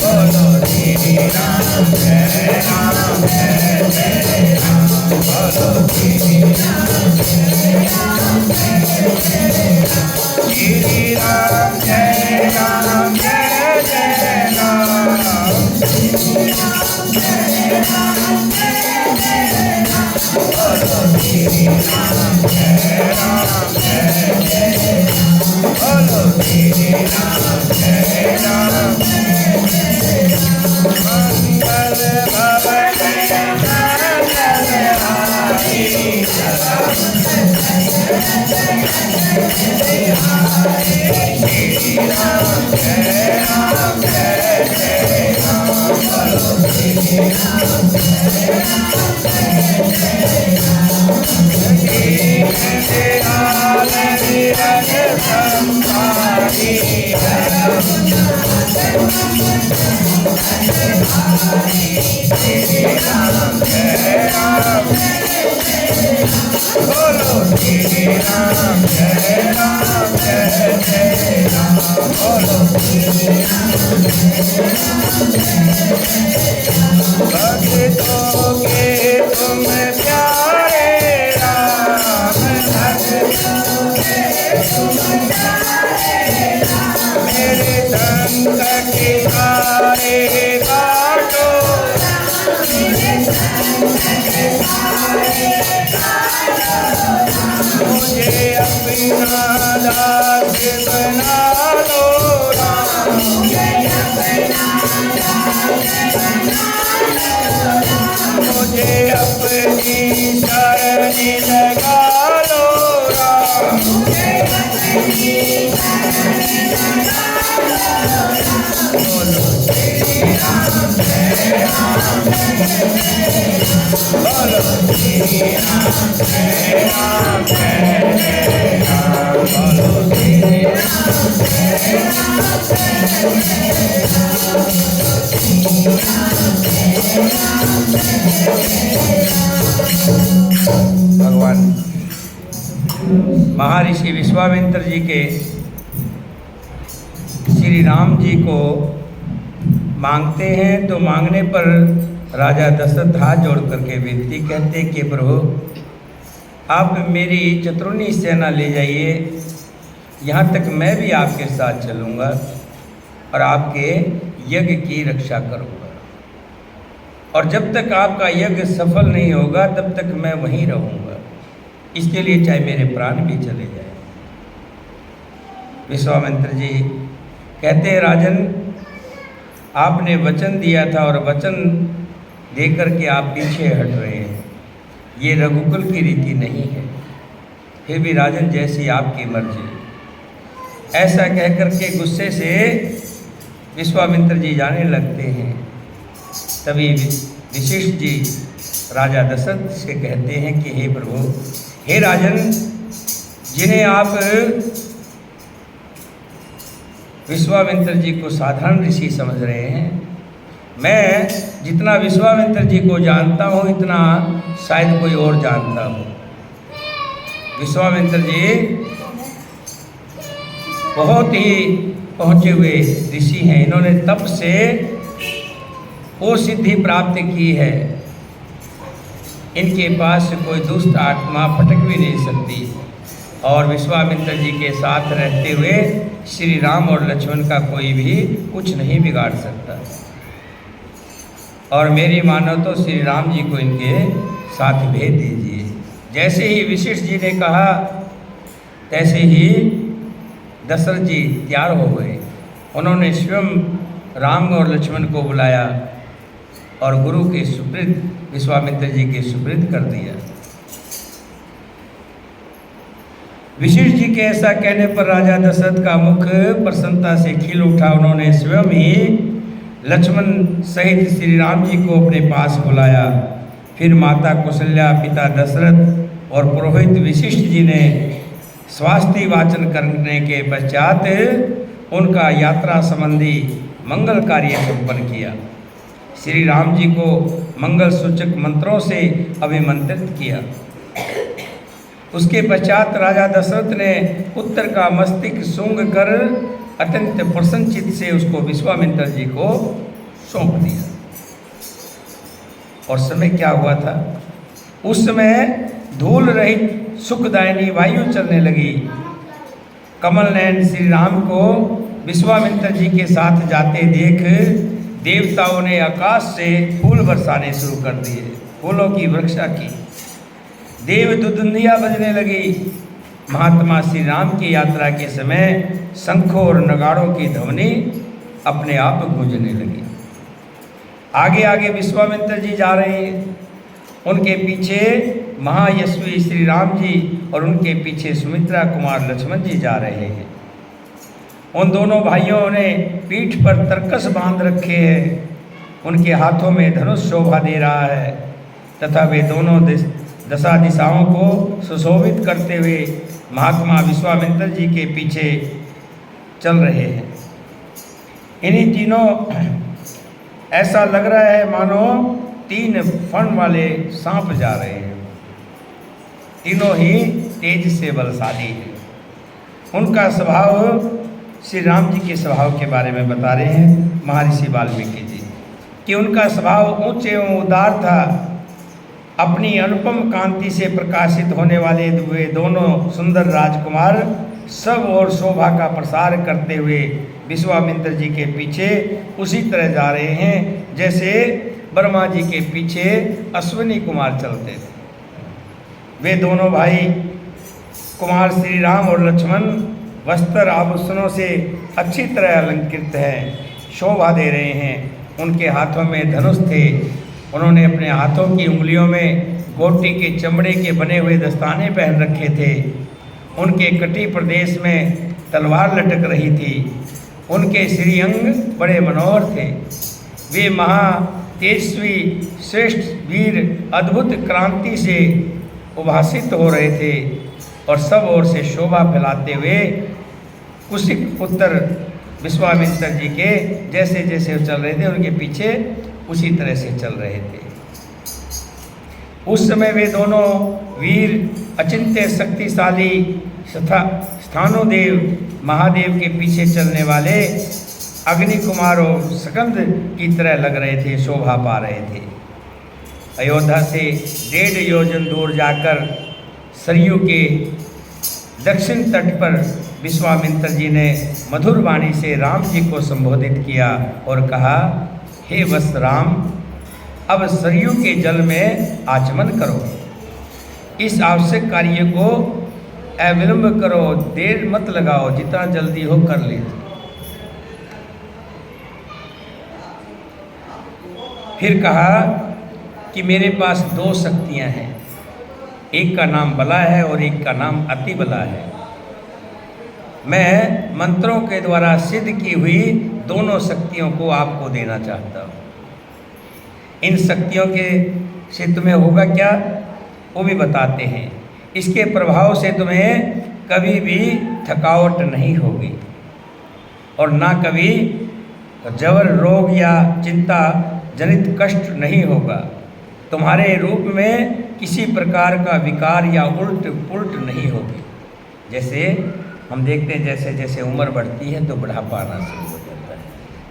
बोलो श्री राम जय राम जय जय राम बोलो श्री राम जय राम जय जय राम श्री राम जय राम जय जय राम श्री राम जय राम जय जय राम बोलो श्री राम जय राम जय जय राम बोलो श्री राम जय राम जय जय राम मंगल भवन मंगलहारी सदा श्री राम जय राम जय जय राम बोलो श्री राम जय राम जय जय राम दीनदयाल निरंजन संहारी श्री राम जय राम बोलो श्री राम जय राम जय जय राम बोलो श्री राम भक्तों के तुम प्यारे राम भक्तों के तुम प्यारे राम मेरे संकट सारे काटो मेरे संकट सारे काटो मुझे अपना दास बना लो राम मुझे अपना दास बना लो राम मुझे अपनी शरण लगा लो राम मुझे अपनी शरण लगा लो राम बोलो श्री राम जय राम जय जय राम बोलो श्री राम जय राम जय जय राम बोलो श्री राम जय राम जय भगवान महर्षि विश्वामित्र जी के श्री राम जी को मांगते हैं तो मांगने पर राजा दशरथ हाथ जोड़ करके विनती कहते कि प्रभु आप मेरी चतुर्णी सेना ले जाइए, यहाँ तक मैं भी आपके साथ चलूँगा और आपके यज्ञ की रक्षा करूँगा और जब तक आपका यज्ञ सफल नहीं होगा तब तक मैं वहीं रहूँगा, इसके लिए चाहे मेरे प्राण भी चले जाए। विश्वामित्र जी कहते हैं राजन आपने वचन दिया था और वचन देकर के आप पीछे हट रहे हैं, ये रघुकुल की रीति नहीं है। फिर भी राजन जैसी आपकी मर्जी। ऐसा कहकर के गुस्से से विश्वामित्र जी जाने लगते हैं। तभी वशिष्ठ जी राजा दशरथ से कहते हैं कि हे प्रभु, हे राजन, जिन्हें आप विश्वामित्र जी को साधारण ऋषि समझ रहे हैं, मैं जितना विश्वामित्र जी को जानता हूँ इतना शायद कोई और जानता हूँ। विश्वामित्र जी बहुत ही पहुँचे हुए ऋषि हैं, इन्होंने तप से वो सिद्धि प्राप्त की है, इनके पास कोई दुष्ट आत्मा फटक भी नहीं सकती और विश्वामित्र जी के साथ रहते हुए श्री राम और लक्ष्मण का कोई भी कुछ नहीं बिगाड़ सकता। और मेरी मानो तो श्री राम जी को इनके साथ भेज दीजिए। जैसे ही वशिष्ठ जी ने कहा तैसे ही दशरथ जी तैयार हो गए। उन्होंने स्वयं राम और लक्ष्मण को बुलाया और गुरु के सुपुर्द विश्वामित्र जी के सुपुर्द कर दिया। वशिष्ठ जी के ऐसा कहने पर राजा दशरथ का मुख प्रसन्नता से खिल उठा। उन्होंने स्वयं ही लक्ष्मण सहित श्री राम जी को अपने पास बुलाया। फिर माता कौशल्या, पिता दशरथ और पुरोहित वशिष्ठ जी ने स्वास्थ्य वाचन करने के पश्चात उनका यात्रा संबंधी मंगल कार्य संपन्न किया। श्री राम जी को मंगल सूचक मंत्रों से अभिमंत्रित किया। उसके पश्चात राजा दशरथ ने पुत्र का मस्तक सूंघ कर अत्यंत प्रसन्नचित्त से उसको विश्वामित्र जी को सौंप दिया। और समय क्या हुआ था? उस समय धूल रहित सुखदायिनी वायु चलने लगी। कमल नयन श्री राम को विश्वामित्र जी के साथ जाते देख देवताओं ने आकाश से फूल बरसाने शुरू कर दिए, फूलों की वर्षा की। देव दुदुंदिया बजने लगी। महात्मा श्री राम की यात्रा के समय शंखों और नगाड़ों की ध्वनि अपने आप गूंजने लगी। आगे आगे विश्वामित्र जी जा रहे हैं, उनके पीछे महायशस्वी श्री राम जी और उनके पीछे सुमित्रा कुमार लक्ष्मण जी जा रहे हैं। उन दोनों भाइयों ने पीठ पर तरकस बांध रखे हैं, उनके हाथों में धनुष शोभा दे रहा है तथा वे दोनों दशा दिशाओं को सुशोभित करते हुए महात्मा विश्वामित्र जी के पीछे चल रहे हैं। इन्हीं तीनों ऐसा लग रहा है मानो 3 फण वाले सांप जा रहे हैं। तीनों ही तेज से बलशाली हैं। उनका स्वभाव श्री राम जी के स्वभाव के बारे में बता रहे हैं महर्षि वाल्मीकि जी कि उनका स्वभाव ऊंचे एवं उदार था। अपनी अनुपम कांति से प्रकाशित होने वाले वे दोनों सुंदर राजकुमार सब और शोभा का प्रसार करते हुए विश्वामित्र जी के पीछे उसी तरह जा रहे हैं जैसे ब्रह्मा जी के पीछे अश्विनी कुमार चलते थे। वे दोनों भाई कुमार श्री राम और लक्ष्मण वस्त्र आभूषणों से अच्छी तरह अलंकृत हैं, शोभा दे रहे हैं। उनके हाथों में धनुष थे। उन्होंने अपने हाथों की उंगलियों में गोटी के चमड़े के बने हुए दस्ताने पहन रखे थे। उनके कटी प्रदेश में तलवार लटक रही थी। उनके श्रीअंग बड़े मनोहर थे। वे महा तेजस्वी श्रेष्ठ वीर अद्भुत क्रांति से उभासित हो रहे थे और सब ओर से शोभा फैलाते हुए कुशिक पुत्र विश्वामित्र जी के जैसे जैसे चल रहे थे उनके पीछे उसी तरह से चल रहे थे। उस समय वे दोनों वीर अचिंत्य शक्तिशाली स्थानोदेव महादेव के पीछे चलने वाले अग्नि कुमार और सकंद की तरह लग रहे थे, शोभा पा रहे थे। अयोध्या से 1.5 योजन दूर जाकर सरयू के दक्षिण तट पर विश्वामित्र जी ने मधुर वाणी से राम जी को संबोधित किया और कहा, हे वत्स राम, अब सरयू के जल में आचमन करो। इस आवश्यक कार्य को अविलंब करो, देर मत लगाओ, जितना जल्दी हो कर लीजिए। फिर कहा कि मेरे पास 2 शक्तियां हैं, एक का नाम बला है और एक का नाम अति बला है। मैं मंत्रों के द्वारा सिद्ध की हुई दोनों शक्तियों को आपको देना चाहता हूँ। इन शक्तियों के से तुम्हें होगा क्या वो भी बताते हैं। इसके प्रभाव से तुम्हें कभी भी थकावट नहीं होगी और ना कभी जबर रोग या चिंता जनित कष्ट नहीं होगा। तुम्हारे रूप में किसी प्रकार का विकार या उल्ट पुल्ट नहीं होगी। जैसे हम देखते हैं जैसे जैसे उम्र बढ़ती है तो बुढ़ापा आना शुरू हो जाता है,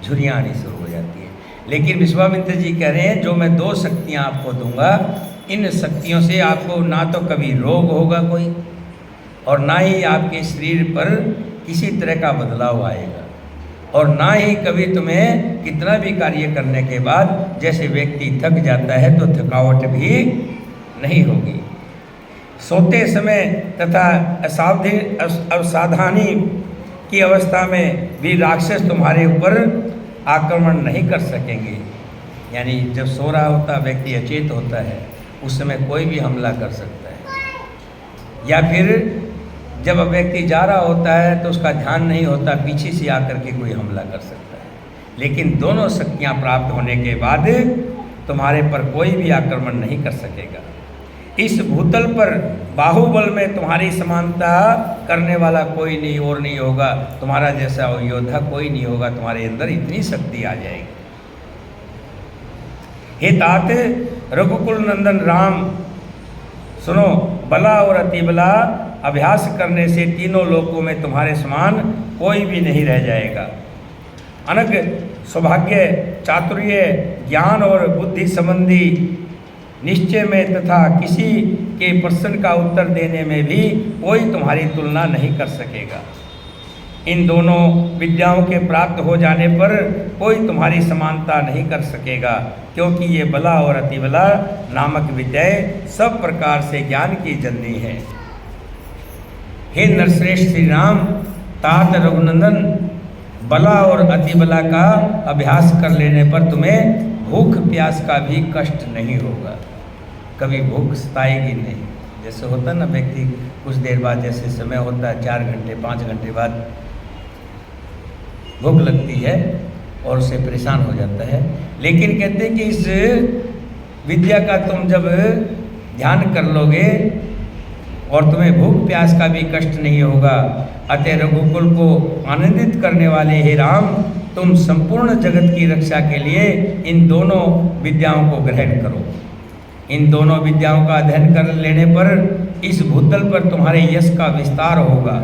झुर्रियाँ आनी शुरू हो जाती है। लेकिन विश्वामित्र जी कह रहे हैं जो मैं 2 शक्तियाँ आपको दूंगा, इन शक्तियों से आपको ना तो कभी रोग होगा कोई और ना ही आपके शरीर पर किसी तरह का बदलाव आएगा और ना ही कभी तुम्हें कितना भी कार्य करने के बाद जैसे व्यक्ति थक जाता है तो थकावट भी नहीं होगी। सोते समय तथा असावधानी की अवस्था में भी राक्षस तुम्हारे ऊपर आक्रमण नहीं कर सकेंगे। यानी जब सो रहा होता व्यक्ति अचेत होता है उस समय कोई भी हमला कर सकता है, या फिर जब व्यक्ति जा रहा होता है तो उसका ध्यान नहीं होता, पीछे से आकर के कोई हमला कर सकता है। लेकिन दोनों शक्तियाँ प्राप्त होने के बाद तुम्हारे पर कोई भी आक्रमण नहीं कर सकेगा। इस भूतल पर बाहुबल में तुम्हारी समानता करने वाला कोई नहीं और नहीं होगा, तुम्हारा जैसा योद्धा कोई नहीं होगा, तुम्हारे अंदर इतनी शक्ति आ जाएगी। हे तात रघुकुल नंदन राम, सुनो, बला और अतिबला अभ्यास करने से तीनों लोकों में तुम्हारे समान कोई भी नहीं रह जाएगा। अनग सौभाग्य, चातुर्य, ज्ञान और बुद्धि संबंधी निश्चय में तथा किसी के प्रश्न का उत्तर देने में भी कोई तुम्हारी तुलना नहीं कर सकेगा। इन दोनों विद्याओं के प्राप्त हो जाने पर कोई तुम्हारी समानता नहीं कर सकेगा, क्योंकि ये बला और अतिबला नामक विद्याएं सब प्रकार से ज्ञान की जननी है। हे नरश्रेष्ठ श्री राम, तात रघुनंदन, बला और अतिबला का अभ्यास कर लेने पर तुम्हें भूख प्यास का भी कष्ट नहीं होगा। कभी भूख सताएगी नहीं। जैसे होता ना व्यक्ति कुछ देर बाद, जैसे समय होता है 4 घंटे 5 घंटे बाद भूख लगती है और उससे परेशान हो जाता है, लेकिन कहते हैं कि इस विद्या का तुम जब ध्यान कर लोगे और तुम्हें भूख प्यास का भी कष्ट नहीं होगा। अतः रघुकुल को आनंदित करने वाले हे राम, तुम संपूर्ण जगत की रक्षा के लिए इन दोनों विद्याओं को ग्रहण करो। इन दोनों विद्याओं का अध्ययन कर लेने पर इस भूतल पर तुम्हारे यश का विस्तार होगा।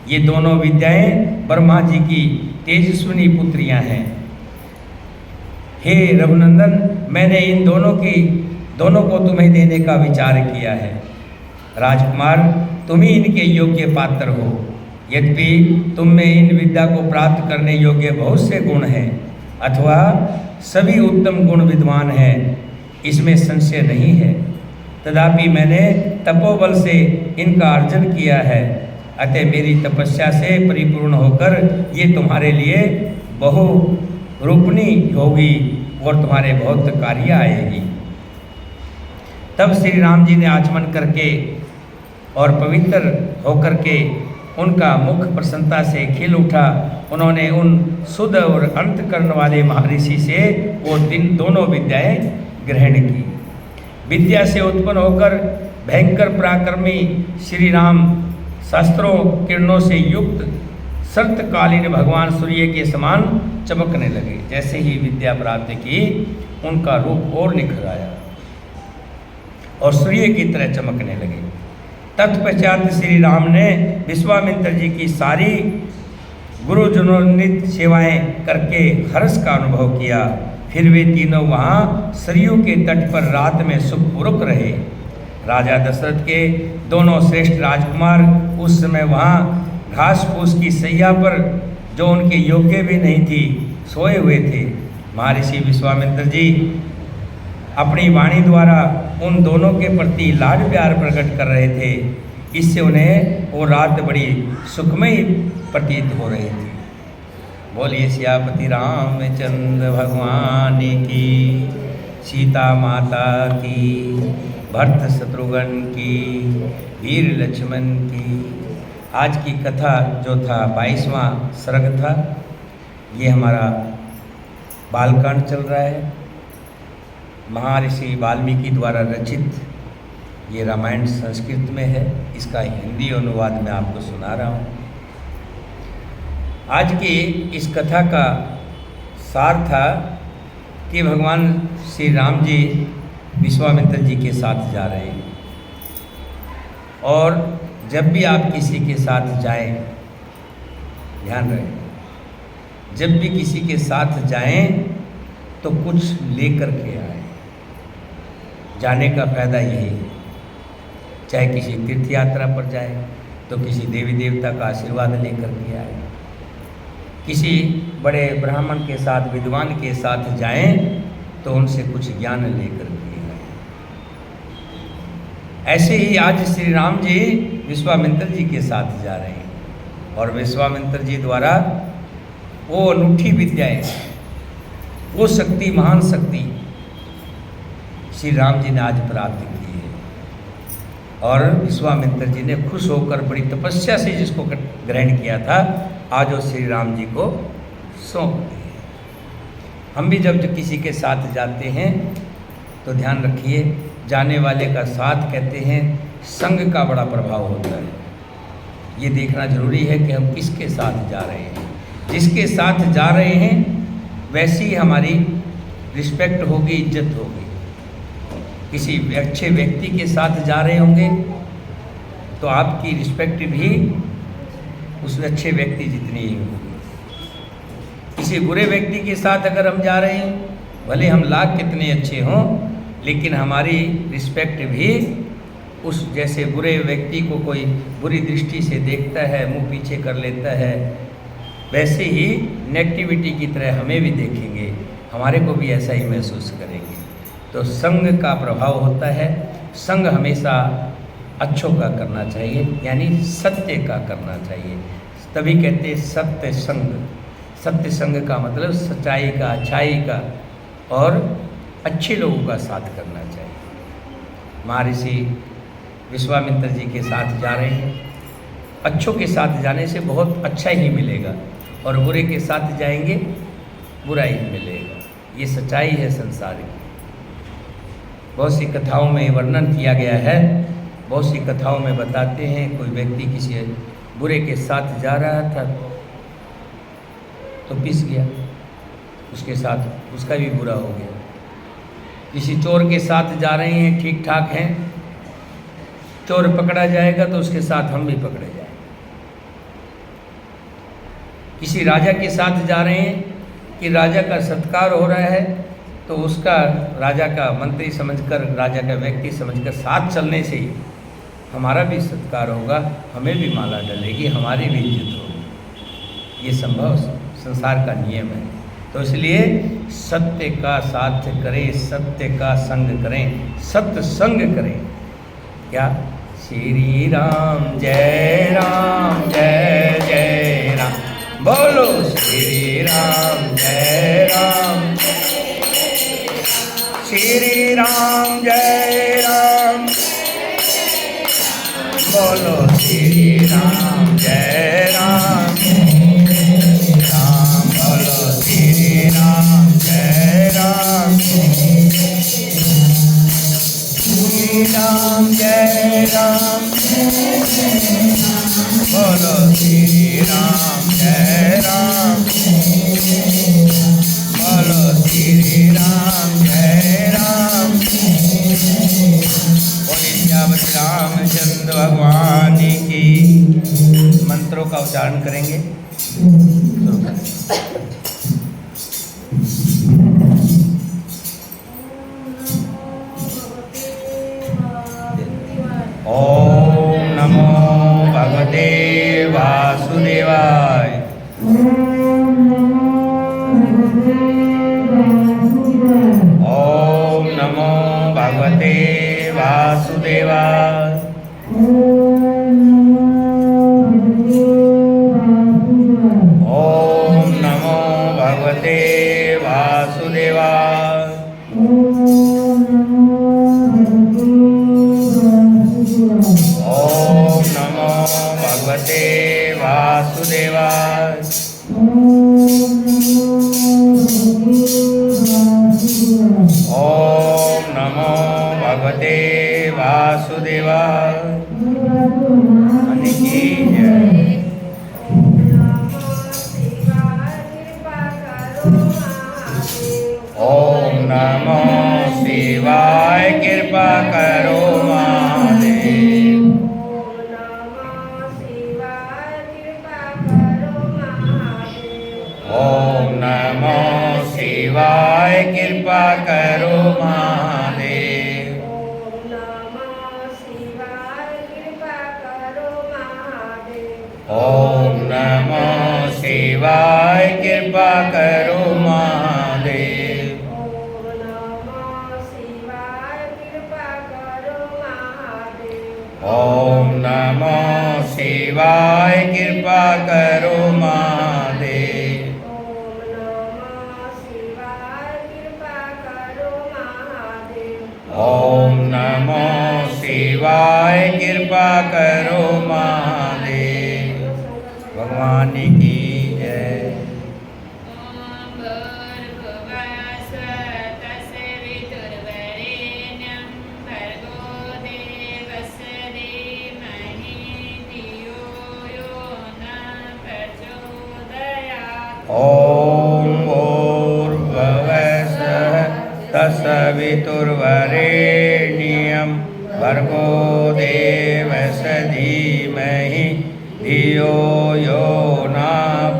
ये दोनों विद्याएं ब्रह्मा जी की तेजस्विनी पुत्रियां हैं। हे रघुनंदन, मैंने इन दोनों को तुम्हें देने का विचार किया है। राजकुमार, तुम ही इनके योग्य पात्र हो। यद्यपि तुम में इन विद्या को प्राप्त करने योग्य बहुत से गुण हैं, अथवा सभी उत्तम गुण विद्वान हैं, इसमें संशय नहीं है। तथापि मैंने तपोबल से इनका अर्जन किया है। अतः मेरी तपस्या से परिपूर्ण होकर ये तुम्हारे लिए बहुरूपणी होगी और तुम्हारे बहुत कार्य आएगी। तब श्री राम जी ने आचमन करके और पवित्र होकर के उनका मुख प्रसन्नता से खिल उठा। उन्होंने उन शुद्ध और अंतकरण वाले महर्षि से वो दोनों विद्याएं ग्रहण की। विद्या से उत्पन्न होकर भयंकर पराक्रमी श्री राम शास्त्रों किरणों से युक्त सर्तकालीन भगवान सूर्य के समान चमकने लगे। जैसे ही विद्या प्राप्त की, उनका रूप और निखर आया और सूर्य की तरह चमकने लगे। तत्पश्चात श्री राम ने विश्वामित्र जी की सारी गुरुजनोन्नित सेवाएं करके हर्ष का अनुभव किया। फिर वे तीनों वहाँ सरयू के तट पर रात में सुखपूर्वक रहे। राजा दशरथ के दोनों श्रेष्ठ राजकुमार उस समय वहाँ घास फूस की सैया पर, जो उनके योग्य भी नहीं थी, सोए हुए थे। महर्षि विश्वामित्र जी अपनी वाणी द्वारा उन दोनों के प्रति लाड प्यार प्रकट कर रहे थे। इससे उन्हें वो रात बड़ी सुखमयी प्रतीत हो रही थी। बोलिए सियापति रामचंद्र भगवान की, सीता माता की, भरत शत्रुघ्न की, वीर लक्ष्मण की। आज की कथा जो था 22वां सर्ग था। ये हमारा बालकांड चल रहा है। महर्षि वाल्मीकि द्वारा रचित ये रामायण संस्कृत में है। इसका हिंदी अनुवाद मैं आपको सुना रहा हूँ। आज की इस कथा का सार था कि भगवान श्री राम जी विश्वामित्र जी के साथ जा रहे हैं, और जब भी आप किसी के साथ जाएं, ध्यान रखें, जब भी किसी के साथ जाएं तो कुछ लेकर के आए। जाने का फायदा यही है। चाहे किसी तीर्थ यात्रा पर जाए तो किसी देवी देवता का आशीर्वाद लेकर के आए, किसी बड़े ब्राह्मण के साथ, विद्वान के साथ जाएं तो उनसे कुछ ज्ञान लेकर के आए। ऐसे ही आज श्री राम जी विश्वामित्र जी के साथ जा रहे हैं, और विश्वामित्र जी द्वारा वो अनूठी विद्याएं, वो शक्ति, महान शक्ति श्री राम जी ने आज प्राप्त की है। और विश्वामित्र जी ने खुश होकर बड़ी तपस्या से जिसको ग्रहण किया था, आज वो श्री राम जी को सौंप दिए। हम भी जब किसी के साथ जाते हैं तो ध्यान रखिए, जाने वाले का साथ कहते हैं संग का बड़ा प्रभाव होता है। ये देखना जरूरी है कि हम किसके साथ जा रहे हैं। जिसके साथ जा रहे हैं वैसी ही हमारी रिस्पेक्ट होगी, इज्जत होगी। किसी अच्छे व्यक्ति के साथ जा रहे होंगे तो आपकी रिस्पेक्ट भी उस अच्छे व्यक्ति जितनी ही होगी। किसी बुरे व्यक्ति के साथ अगर हम जा रहे हैं, भले हम लाख कितने अच्छे हों, लेकिन हमारी रिस्पेक्ट भी उस जैसे बुरे व्यक्ति को कोई बुरी दृष्टि से देखता है, मुंह पीछे कर लेता है, वैसे ही नेगेटिविटी की तरह हमें भी देखेंगे, हमारे को भी ऐसा ही महसूस करेंगे। तो संग का प्रभाव होता है। संग हमेशा अच्छों का करना चाहिए, यानी सत्य का करना चाहिए। तभी कहते हैं सत्य संग। सत्य संग का मतलब सच्चाई का, अच्छाई का और अच्छे लोगों का साथ करना चाहिए। महर्षि विश्वामित्र जी के साथ जा रहे हैं, अच्छों के साथ जाने से बहुत अच्छा ही मिलेगा, और बुरे के साथ जाएंगे बुरा ही मिलेगा। ये सच्चाई है संसार की। बहुत सी कथाओं में वर्णन किया गया है, बहुत सी कथाओं में बताते हैं कोई व्यक्ति किसी बुरे के साथ जा रहा था तो पिस गया, उसके साथ उसका भी बुरा हो गया। किसी चोर के साथ जा रहे हैं, ठीक ठाक हैं, चोर पकड़ा जाएगा तो उसके साथ हम भी पकड़े जाएंगे। किसी राजा के साथ जा रहे हैं कि राजा का सत्कार हो रहा है, तो उसका राजा का मंत्री समझकर, राजा का व्यक्ति समझकर साथ चलने से ही हमारा भी सत्कार होगा, हमें भी माला डलेगी, हमारी भी इज्जत होगी। ये संभव संसार का नियम है। तो इसलिए सत्य का साथ करें, सत्य का संग करें, सत्य संग करें। क्या? श्री राम जय जय राम, बोलो श्री राम जय राम, श्री राम जय राम, बोलो श्री राम जय राम, राम बोलो श्री राम जय राम, श्री राम जय राम, बोलो श्री राम जय राम, बोलो श्री राम जय राम। रामचंद्र भगवान की मंत्रों का उच्चारण करेंगे। ओम नमो भगवते वासुदेवाय, ओम नमो भगवते वासुदेवाय, ओम नमो भगवते वासुदेवाय, ओम नमो भगवते वासुदेवाय, ओम नमो भगवते वासुदेवाय। ओम नमो शिवाय कृपा करो महादेव, ओम नमो शिवाय कृपा करो महादेव, ओम नमो शिवाय कृपा करो महादेव, ओम नमो शिवाय कृपा करो महादेव, ओम नमो शिवाय कृपा करो महादेव। भगवान की जय। ओम भूर्भुवः तत्सवितुर्वरेण्यं भर्गो देवस्य धीमहि धियो यो न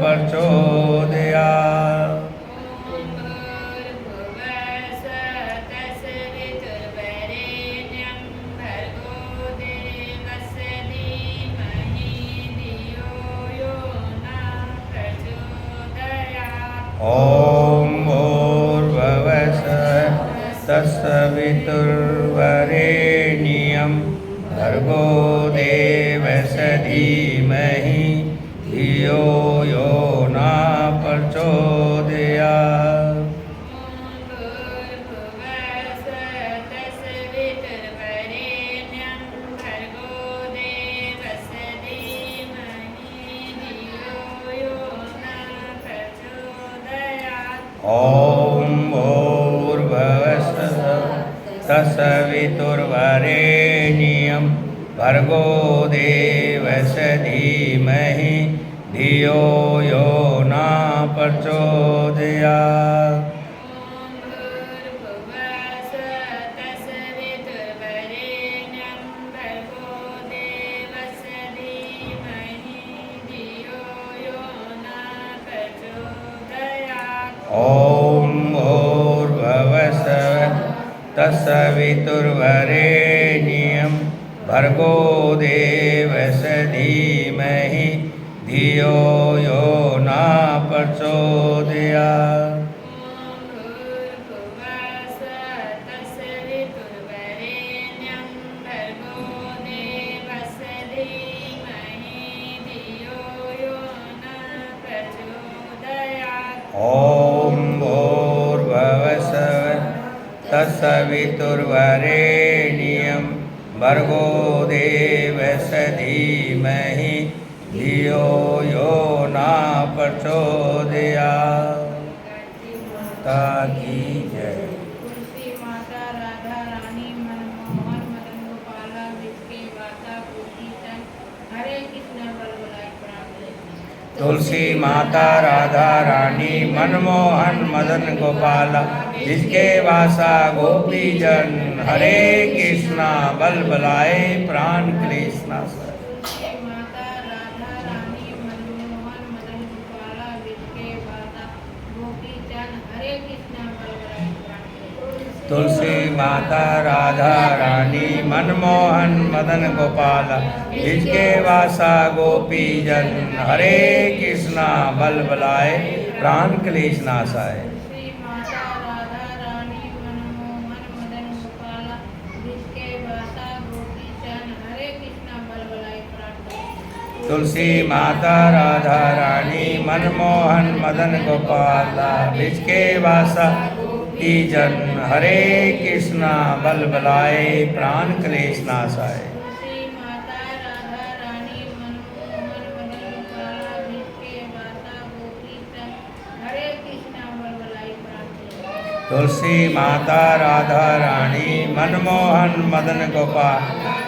प्रचोदयात्। ॐ भूर्भुवस्सुः तत्सवितुर्वरेण्यं भर्गो देवस्य धीमहि धियो यो न प्रचोदयात्। ॐ भूर्भुवस्सुः तत्सवितुर्वरेण्यं भर्गो देवस्य धीमहि धियो यो न प्रचोदयात्। ॐ भूर्भुवस्सुः तत्सवितुर्वरेण्यं भर्गो देवस्य धीमहि धियो यो न प्रचोदयात्। ॐ भूर्भुवस्सुः तत्सवितुर्वरेण्यं भर्गो देवस्य धीमहि धियो यो न प्रचोदयात्। ताकि जय। तुलसी माता राधा रानी मनमोहन मदन गोपाल जिसके वासा गोपी जन हरे कृष्णा बल बलाए प्राण क्लेश नाश। तुलसी माता राधा रानी मनमोहन मदन गोपाल जिसके वासा गोपी जन हरे कृष्णा बल बलाए प्राण क्लेश नाशाय। तुलसी माता राधा रानी मनमोहन मदन गोपाल जिसके वासा की जन हरे कृष्णा बल बलाए प्राण क्लेश नाशाय। तुलसी माता राधा रानी मनमोहन मदन गोपाल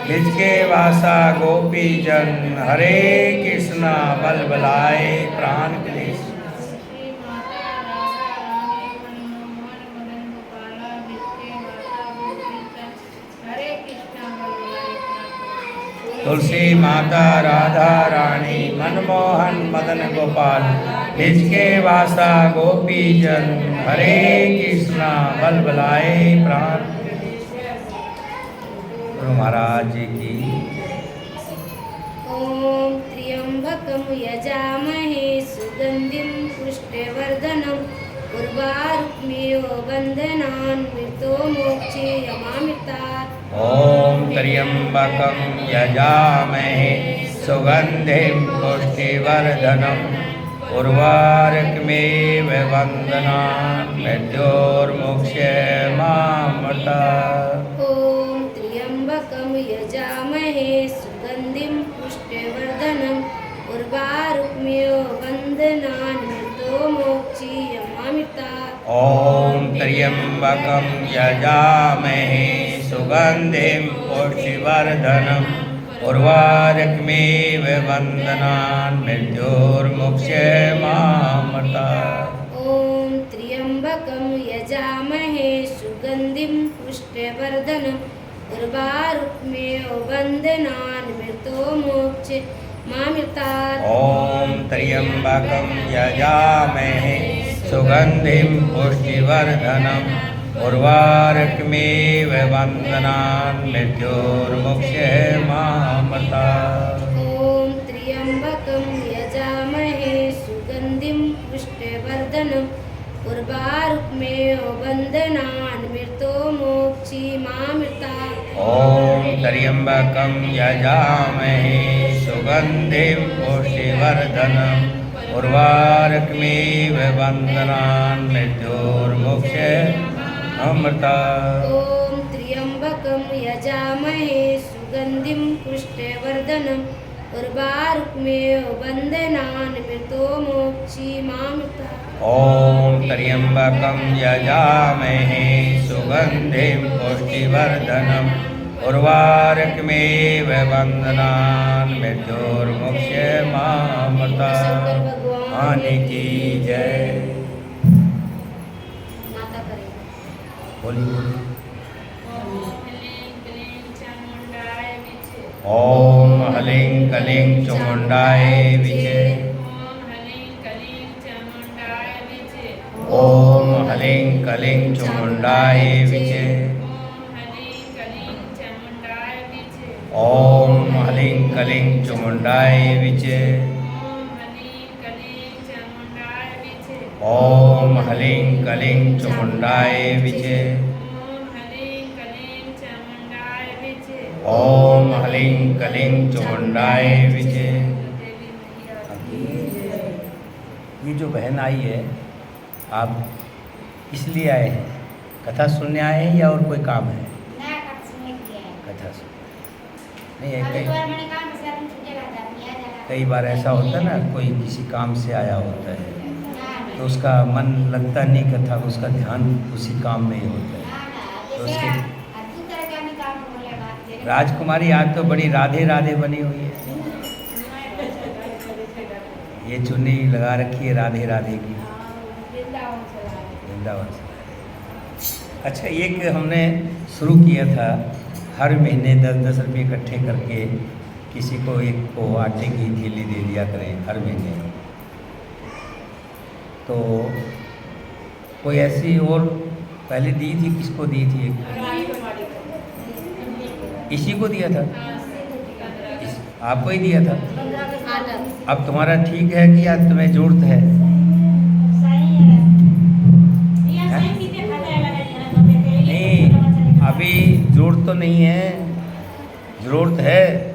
जिसके वासा गोपी जन हरे कृष्णा बल बलाए प्राण क्लेश। तुलसी माता राधा रानी मनमोहन मदन गोपाल जिसके वासा गोपी जन हरे कृष्णा बल बलाए प्राण। गुरु महाराज जी की। ओम त्र्यंबकं यजामहे सुगंधिं पुष्टिवर्धनम् उर्वारुक्मियो बन्धनान् मृत्योर्मोक्षयमामृतात्। ओम त्र्यंबकं यजामहे सुगंधिं पुष्टिवर्धनम् उर्वारुकमिव बन्धनान् मृत्योर्मोक्षयमामृतात्। ओम त्र्यंबकं यजामहे सुगंधिं पुष्टिवर्धनम् उर्वारुक्मियो बन्धनान् मृत्योर्मोक्षयमामृतात्। ओम त्र्यंबकं यजामहे सुगंधिं पुष्टिवर्धनम् उर्वारुकमिव बन्धनान् मृत्योर्मोक्षयमामृतात्। ओम त्र्यंबकं यजामहे सुगंधिं पुष्टिवर्धनम् उर्वारुक्म्यो बन्धनान् मृतो मोक्षे मामृतात्। ॐ त्र्यम्बकं यजामहे सुगन्धिं पुष्टिवर्धनम् उर्वारुकमिव बन्धनान् मृत्योर्मुक्षे मामृतात्। ॐ त्र्यम्बकं यजामहे सुगन्धिं पुष्टिवर्धनम् उर्वारुकमेव बन्धनान् मृतो मोक्षे मामृतात्। ॐ त्र्यम्बकं यजामहे सुगन्धिं पुष्टिवर्धनम् उर्वारुकमिव बन्धनान् मृत्योर्मुक्षे मामृतात्। ॐ त्र्यम्बकं यजामहे सुगन्धिं पुष्टिवर्धनम् उर्वारुकमेव बन्धनान् मृतो मोक्षे मामृतात्। ॐ त्र्यम्बकं यजामहे सुगन्धिं पुष्टिवर्धनम् उर्वारुकमिव बन्धनान् मृत्योर्मुक्षे मामृतात्। भगवान की जय। माता करेगा। बोलिए। ॐ ह्लीं क्लीं चामुण्डाय विचे। ॐ ह्लीं क्लीं चामुण्डाय विचे। ॐ ह्लीं क्लीं चामुण्डाय विचे। ॐ ह्लीं क्लीं चामुण्डाय विचे। ॐ ह्लीं क्लीं चामुण्डाय विचे। ये जो बहन आई है, आप इसलिए आए हैं? कथा सुनने आए हैं या और कोई काम है? कथा सुन नहीं है। कई बार ऐसा होता है ना, कोई किसी काम से आया होता है तो उसका मन लगता नहीं कथा, उसका ध्यान उसी काम में ही होता है। तो उसके राजकुमारी आज तो बड़ी राधे राधे बनी हुई है। ये चुन्नी लगा रखी है राधे राधे की, वृंदावन से। अच्छा, एक हमने शुरू किया था, हर महीने 10-10 रुपये इकट्ठे करके किसी को एक को आटे की थैली दे दिया करें हर महीने। तो कोई ऐसी और पहले दी थी, किसको दी थी? इसी को दिया था, आपको ही दिया था। अब तुम्हारा ठीक है कि आज तुम्हें जरूरत है? नहीं, अभी जरूरत तो नहीं है। जरूरत है?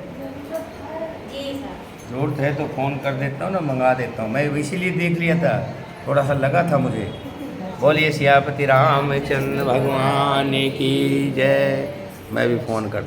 जरूरत है तो फ़ोन कर देता हूँ ना, मंगा देता हूँ। मैं इसीलिए देख लिया था, थोड़ा सा लगा था मुझे। बोलिए सियापति रामचंद्र भगवान की जय। मैं भी फ़ोन करता हूँ।